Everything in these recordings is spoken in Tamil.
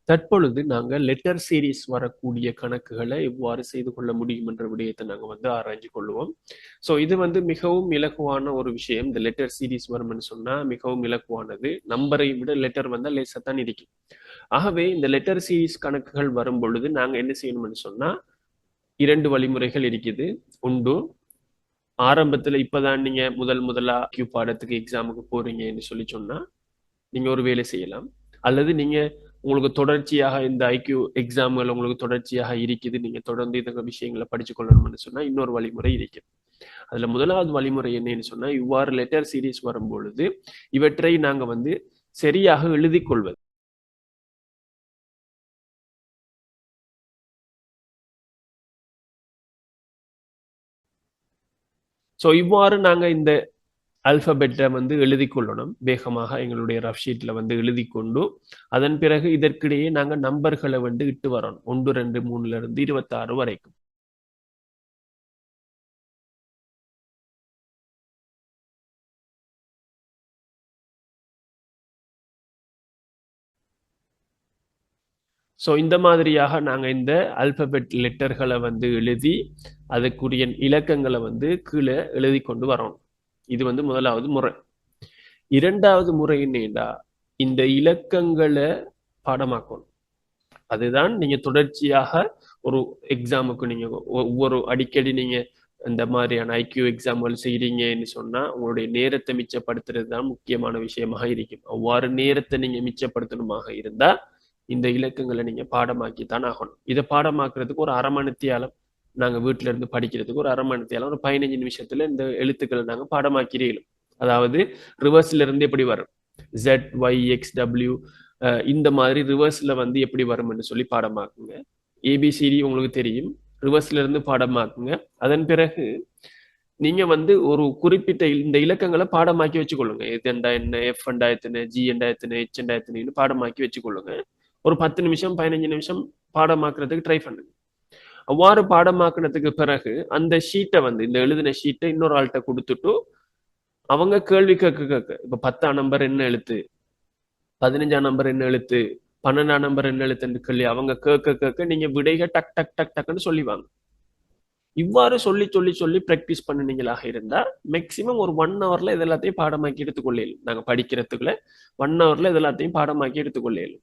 தற்பொழுது நாங்க லெட்டர் சீரிஸ் வரக்கூடிய கணக்குகளை எவ்வாறு செய்து கொள்ள முடியும் என்ற விடயத்தை நாங்க வந்து ஆராய்ஞ்சு கொள்வோம். ஸோ இது வந்து மிகவும் இலகுவான ஒரு விஷயம். இந்த லெட்டர் சீரிஸ் வரும்னு சொன்னா மிகவும் இலகுவானது. நம்பரை விட லெட்டர் வந்தா லேசா தான் இருக்கும். ஆகவே இந்த லெட்டர் சீரிஸ் கணக்குகள் வரும் பொழுது நாங்க என்ன செய்யணும்னு சொன்னா 2 வழிமுறைகள் இருக்குது. உண்டு. ஆரம்பத்துல இப்பதான் நீங்க முதலா பாடத்துக்கு எக்ஸாமுக்கு போறீங்கன்னு சொல்லி சொன்னா நீங்க ஒரு வேலை செய்யலாம். அல்லது நீங்க உங்களுக்கு தொடர்ச்சியாக இந்த ஐக்யூ எக்ஸாம்கள் உங்களுக்கு தொடர்ச்சியாக இருக்குது, நீங்க தொடர்ந்து இந்த விஷயங்களை படிச்சு கொள்ளணும்னு சொன்னா இன்னொரு வழிமுறை இருக்குது. அதுல முதலாவது வழிமுறை என்னன்னு சொன்னா, இவ்வாறு லெட்டர் சீரிஸ் வரும் பொழுது இவற்றை நாங்க வந்து சரியாக எழுதி கொள்வது. ஸோ இவ்வாறு நாங்க இந்த அல்பபெட்டை வந்து எழுதி கொள்ளணும். வேகமாக எங்களுடைய ரஃப் ஷீட்ல வந்து எழுதி கொண்டு அதன் பிறகு இதற்கிடையே நாங்க நம்பர்களை வந்து இட்டு வரணும். 1, 2, 3ல இருந்து 26 வரைக்கும். ஸோ இந்த மாதிரியாக நாங்க இந்த அல்பபெட் லெட்டர்களை வந்து எழுதி அதுக்குரிய இலக்கங்களை வந்து கீழே எழுதி கொண்டு வரோம். இது வந்து முதலாவது முறை. இரண்டாவது முறை என்னடா, இந்த இலக்கங்களை பாடமாக்கணும். அதுதான் நீங்க தொடர்ச்சியாக ஒரு எக்ஸாமுக்கு நீங்க ஒவ்வொரு அடிக்கடி நீங்க இந்த மாதிரியான ஐக்யூ எக்ஸாம்கள் செய்றீங்கன்னு சொன்னா உங்களுடைய நேரத்தை மிச்சப்படுத்துறது தான் முக்கியமான விஷயமாக இருக்கும். அவ்வாறு நேரத்தை நீங்க மிச்சப்படுத்தணுமாக இருந்தா இந்த இலக்கங்களை நீங்க பாடமாக்கித்தான் ஆகணும். இதை பாடமாக்குறதுக்கு ஒரு 1/2 மணித்தியாலம் நாங்க வீட்டுல இருந்து படிக்கிறதுக்கு ஒரு 1/2 மணித்தியாலம், ஒரு 15 நிமிஷத்துல இந்த எழுத்துக்களை நாங்க பாடமாக்கிறீங்களோம். அதாவது ரிவர்ஸ்ல இருந்து எப்படி வரும், ZYXW இந்த மாதிரி ரிவர்ஸ்ல வந்து எப்படி வரும்னு சொல்லி பாடமாக்குங்க. ஏபிசிடி உங்களுக்கு தெரியும், ரிவர்ஸ்ல இருந்து பாடமாக்குங்க. அதன் பிறகு நீங்க வந்து ஒரு குறிப்பிட்ட இந்த இலக்கங்களை பாடமாக்கி வச்சுக்கொள்ளுங்க. எதுண்டா என்ன, எஃப் என்றா எத்தனை, ஜி என்றா எத்தனை, ஹெச் என்றா எத்தனைன்னு பாடமாக்கி வச்சுக்கொள்ளுங்க. ஒரு 10 நிமிஷம் 15 நிமிஷம் பாடமாக்குறதுக்கு ட்ரை பண்ணுங்க. அவ்வாறு பாடமாக்குனதுக்கு பிறகு அந்த ஷீட்டை வந்து இந்த எழுதின ஷீட்டை இன்னொரு ஆள்கிட்ட கொடுத்துட்டு அவங்க கேள்வி கேட்க இப்ப 10ஆம் நம்பர் என்ன எழுத்து, 15ஆம் நம்பர் என்ன எழுத்து, 12ஆம் நம்பர் என்ன எழுத்துன்னு சொல்லி அவங்க கேட்க நீங்க விடைக டக் டக் டக் டக்குன்னு சொல்லிவாங்க. இவ்வாறு சொல்லி சொல்லி சொல்லி பிராக்டிஸ் பண்ணினீங்களாக இருந்தா மேக்சிமம் ஒரு 1 ஹவர்ல இது எல்லாத்தையும் பாடமாக்கி எடுத்துக்கொள்ளேன். நாங்க படிக்கிறதுக்குள்ள 1 ஹவர்ல இது எல்லாத்தையும் பாடமாக்கி எடுத்துக்கொள்ளேன்.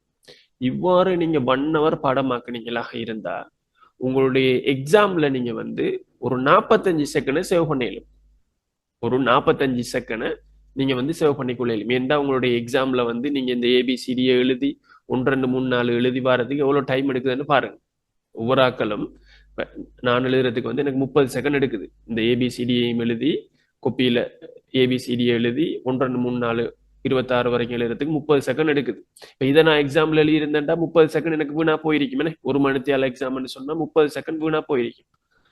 இவ்வாறு நீங்க 1 ஹவர் பாடமாக்குனீங்களாக இருந்தா உங்களுடைய எக்ஸாம்ல நீங்க வந்து ஒரு 45 செகண்ட் சேவ் பண்ணிடலாம். ஒரு 45 செகண்ட் நீங்க வந்து சேவ் பண்ணிக்கொள்ளலாம். ஏன்னா உங்களுடைய எக்ஸாம்ல வந்து நீங்க இந்த ஏபிசிடியை எழுதி 1, 2, 3, 4 எழுதி வரதுக்கு எவ்வளவு டைம் எடுக்குதுன்னு பாருங்க. ஒவ்வொரு ஆக்களும் நான் எழுதுறதுக்கு வந்து எனக்கு 30 செகண்ட் எடுக்குது. இந்த ஏபிசிடியையும் எழுதி கொப்பியில ஏபிசிடியை எழுதி 1, 2, 3, 4 26 வரைக்கும் எழுதுறதுக்கு 30 செகண்ட் எடுக்குது. இப்ப இதை நான் எக்ஸாம்ல எழுதி இருந்தேன்டா 30 செகண்ட் எனக்கு வீணா போயிருக்கும். ஒரு மணித்தியால எக்ஸாம்னு சொன்னா 30 செகண்ட் வீணா போயிருக்கும்.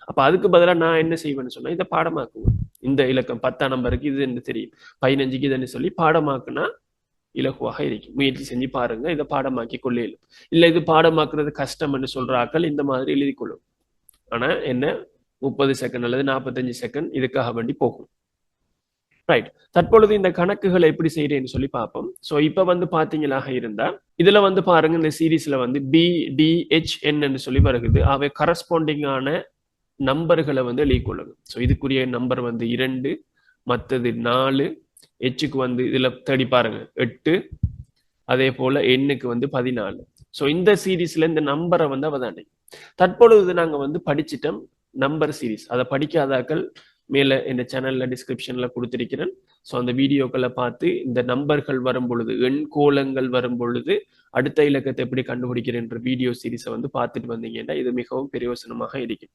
அப்ப அதுக்கு பதிலா நான் என்ன செய்வேன்னு சொன்னா இதை பாடமாக்குவேன். இந்த இலக்கம் 10ஆம் நம்பருக்கு இது என்ன தெரியும், 15க்கு இதுன்னு சொல்லி பாடமாக்குனா இலகுவாக இருக்கும். முயற்சி செஞ்சு பாருங்க, இதை பாடமாக்கி கொள்ளையிலும். இல்ல இது பாடமாக்குறது கஷ்டம்னு சொல்ற ஆக்கள் இந்த மாதிரி எழுதி கொள்ளும். ஆனா என்ன 30 செகண்ட் அல்லது 45 செகண்ட் இதுக்காக வேண்டி போகும். ரைட். தற்பொழுது இந்த கணக்குகளை எப்படி செய்யறேன்னு சொல்லி பார்ப்போம். ஸோ இப்போ வந்து பாத்தீங்களாக இருந்தா இதுல வந்து பாருங்க, இந்த சீரீஸ்ல வந்து BDHN சொல்லி வருகிறது. அவை கரஸ்பாண்டிங்கான நம்பர்களை வந்து எழுதி கொள்ளுங்க. ஸோ இதுக்குரிய நம்பர் வந்து 2, மற்றது 4, ஹெச்சுக்கு வந்து இதுல தேடி பாருங்க 8, அதே போல எண்ணுக்கு வந்து 14. ஸோ இந்த சீரீஸ்ல இந்த நம்பரை வந்து அவதானே. தற்பொழுது நாங்க வந்து படிச்சிட்டோம் நம்பர் சீரீஸ். அதை படிக்காதாக்கள் மேல இந்த சேனல்ல டிஸ்கிரிப்ஷன்ல கொடுத்திருக்கிறேன். ஸோ அந்த வீடியோக்களை பார்த்து இந்த நம்பர்கள் வரும் பொழுது, எண் கோலங்கள் வரும் பொழுது அடுத்த இலக்கத்தை எப்படி கண்டுபிடிக்கிறேன்ற வீடியோ சீரீஸை வந்து பார்த்துட்டு வந்தீங்கன்னா இது மிகவும் பிரயோசனமாக இருக்கும்.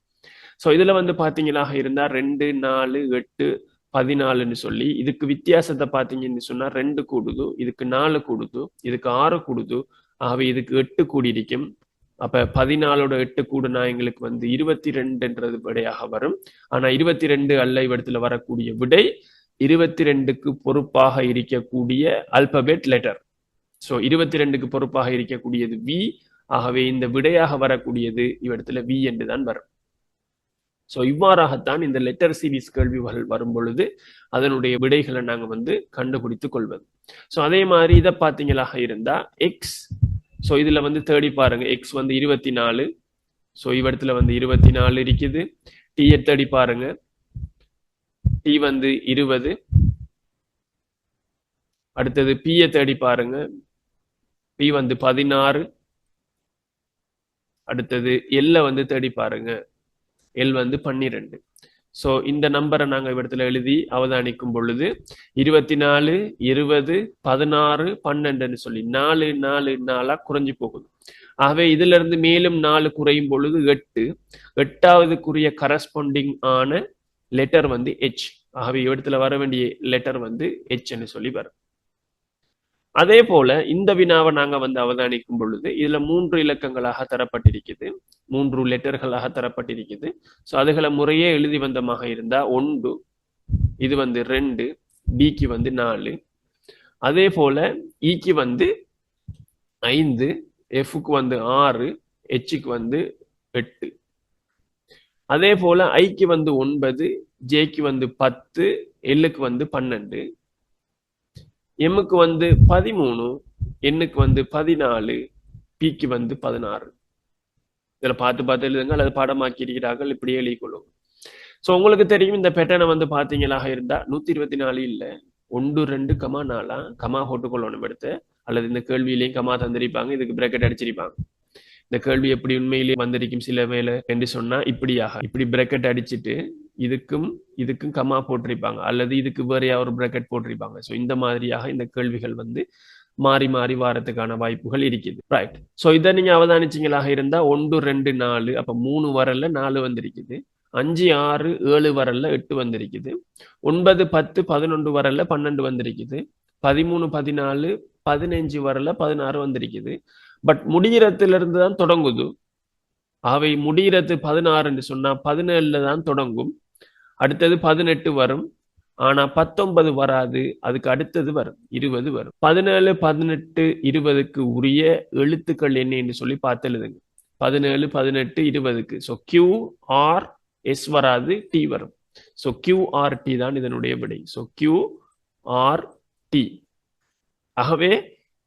ஸோ இதுல வந்து பாத்தீங்களாக இருந்தா 2, 4, 8, 14ன்னு சொல்லி இதுக்கு வித்தியாசத்தை பார்த்தீங்கன்னு சொன்னா 2 கூடுது, இதுக்கு 4 கூடுது, இதுக்கு 6 கூடுது. ஆகவே இதுக்கு 8 கூடி இருக்கும். அப்ப 14ஓட 8 கூடுனா எங்களுக்கு வந்து 22ன்றது விடையாக வரும். ஆனா 22 அல்ல இவ்விடத்துல வரக்கூடிய விடை 22க்கு பொறுப்பாக இருக்கக்கூடிய அல்பபெட் லெட்டர். ஸோ 22க்கு பொறுப்பாக இருக்கக்கூடியது வி. ஆகவே இந்த விடையாக வரக்கூடியது இவ்விடத்துல வி என்று தான் வரும். ஸோ இவ்வாறாகத்தான் இந்த லெட்டர் சீரீஸ் கேள்விகள் வரும் பொழுது அதனுடைய விடைகளை நாங்க வந்து கண்டுபிடித்துக் கொள்வது. ஸோ அதே மாதிரி இதை பார்த்தீங்களாக இருந்தா X ஸோ இதுல வந்து தேடி பாருங்க எக்ஸ் வந்து 24. ஸோ இவ்விடத்துல வந்து 24 இருக்குது. டீயை தேடி பாருங்க, டி வந்து 20. அடுத்தது பியை தேடி பாருங்க, பி வந்து 16. அடுத்தது எல்ல வந்து தேடி பாருங்க, எல் வந்து 12. ஸோ இந்த நம்பரை நாங்கள் இடத்துல எழுதி அவதானிக்கும் பொழுது 24, 20, 16, 12 சொல்லி 4 4 4 குறைஞ்சு போகுது. ஆகவே இதுல இருந்து மேலும் 4 குறையும் பொழுது 8. 8வதுக்குரிய கரஸ்பாண்டிங் ஆன லெட்டர் வந்து H. ஆகவே இடத்துல வர வேண்டிய லெட்டர் வந்து H சொல்லி வரும். அதே போல இந்த வினாவை நாங்க வந்து அவதானிக்கும் பொழுது இதுல 3 இலக்கங்களாக தரப்பட்டிருக்குது, 3 லெட்டர்களாக தரப்பட்டிருக்குது. ஸோ அதுகளை முறையே எழுதி வந்தமாக இருந்தா 1, இது வந்து 2, டிக்கு வந்து 4, அதே போல இக்கு வந்து 5, எஃப்க்கு வந்து 6, ஹெச்சுக்கு வந்து 8, அதே போல ஐக்கு வந்து 9, ஜேக்கு வந்து 10, எல்லுக்கு வந்து 12, எம்முக்கு வந்து 13, எண்ணுக்கு வந்து 14, பிக்கு வந்து 16. இதுல பார்த்து எழுதுங்க, அல்லது பாடமாக்கி இருக்கிறார்கள், இப்படியே எழுதிக்கொள்ளும். ஸோ உங்களுக்கு தெரியும் இந்த பேட்டர்னை வந்து பார்த்தீங்களாக இருந்தா 124 இல்லை, 1 2 4 கமா போட்டுக்கொள்ளணும் எடுத்து, அல்லது இந்த கேள்வியிலையும் கமா தந்திருப்பாங்க, இதுக்கு பிரக்கெட் அடிச்சிருப்பாங்க. இந்த கேள்வி எப்படி உண்மையிலேயே வந்திருக்கும் சில வேலை என்று சொன்னா இப்படி பிரக்கெட் அடிச்சுட்டு இதுக்கும் கமா போட்டிருப்பாங்க, அல்லது இதுக்கு வேறையா ஒரு பிரக்கெட் போட்டிருப்பாங்க. ஸோ இந்த மாதிரியாக இந்த கேள்விகள் வந்து மாறி மாறி வாரத்துக்கான வாய்ப்புகள் இருக்குது. ரைட். ஸோ இதை நீங்க அவதானிச்சிங்களாக இருந்தா 1 2 4 அப்ப 3 வரல 4 வந்திருக்குது, 5 6 7 வரல 8 வந்திருக்குது, 9 10 11 வரல 12 வந்திருக்குது, 13 14 15 வரல 16 வந்திருக்குது. பட் முடிகிறதுல இருந்து தான் தொடங்குது. அவை முடிகிறது 16 சொன்னா 17 தான் தொடங்கும், அடுத்தது 18 வரும், ஆனா 19 வராது, அதுக்கு அடுத்தது வரும் 20 வரும். 17 18 20க்கு உரிய எழுத்துக்கள் என்ன என்று சொல்லி பார்த்து எழுதுங்க. 17 18 20க்கு ஸோ கியூ ஆர் எஸ் வராது, டி வரும். ஸோ கியூ ஆர் டி தான் இதனுடைய விடை. So Q R T. ஆகவே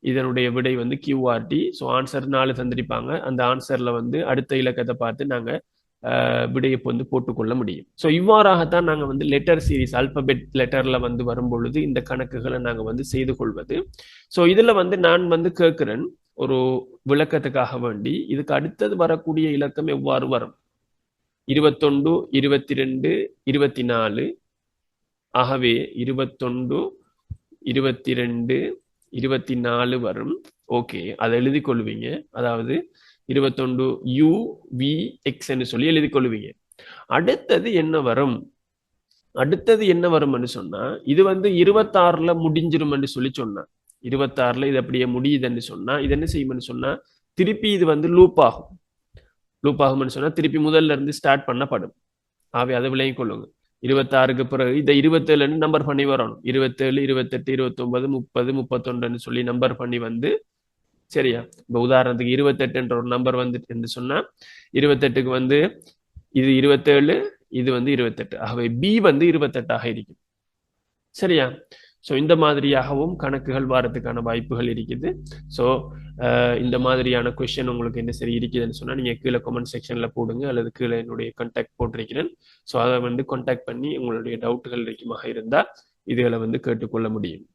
இதனுடைய விடை வந்து கியூஆர்டி. ஸோ ஆன்சர் 4 தந்திருப்பாங்க, அந்த ஆன்சர்ல வந்து அடுத்த இலக்கத்தை பார்த்து நாங்க விடையை வந்து போட்டுக்கொள்ள முடியும். ஸோ இவ்வாறாகத்தான் நாங்கள் வந்து லெட்டர் சீரீஸ் அல்பபெட் லெட்டர்ல வந்து வரும் பொழுது இந்த கணக்குகளை நாங்கள் வந்து செய்து கொள்வது. ஸோ இதுல வந்து நான் வந்து கேட்கிறேன் ஒரு விளக்கத்துக்காக வேண்டி, இதுக்கு அடுத்தது வரக்கூடிய இலக்கம் எவ்வாறு வரும்? 21 22 24. ஆகவே 21 22 24 வரும். ஓகே, அதை எழுதி கொள்வீங்க. அதாவது 21 யூ வி எக்ஸ் என்று சொல்லி எழுதி கொள்வீங்க. அடுத்தது என்ன வரும்? அடுத்தது என்ன வரும்னு சொன்னா, இது வந்து 26ல முடிஞ்சிரும் என்று சொல்லி சொன்னா, 26ல இது அப்படியே முடியுதுன்னு சொன்னா, இது என்ன செய்யும்னு சொன்னா, திருப்பி இது வந்து லூப் ஆகும். லூப் ஆகும்னு சொன்னா திருப்பி முதல்ல இருந்து ஸ்டார்ட் பண்ணப்படும். ஆகவே அதை விளங்கிக் கொள்ளுங்க. 26க்கு பிறகு இதை 27 நம்பர் பண்ணி வரணும். 27 28 29 30 31 சொல்லி நம்பர் பண்ணி வந்து, சரியா? இப்ப உதாரணத்துக்கு 28 என்ற ஒரு நம்பர் வந்துட்டு என்று சொன்னா 28க்கு வந்து இது 27, இது வந்து 28. ஆகவே பி வந்து 28ஆக இருக்கும். சரியா? ஸோ இந்த மாதிரியாகவும் கணக்குகள் வாரத்துக்கான வாய்ப்புகள் இருக்குது. ஸோ இந்த மாதிரியான கொஸ்டின் உங்களுக்கு என்ன சரி இருக்குதுன்னு சொன்னால் நீங்கள் கீழே கமெண்ட் செக்ஷனில் போடுங்க, அல்லது கீழே என்னுடைய கான்டாக்ட் போட்டிருக்கிறேன். ஸோ அதை வந்து கான்டாக்ட் பண்ணி உங்களுடைய டவுட்டுகள் இருக்குமாக இருந்தால் இதுகளை வந்து கேட்டுக்கொள்ள முடியும்.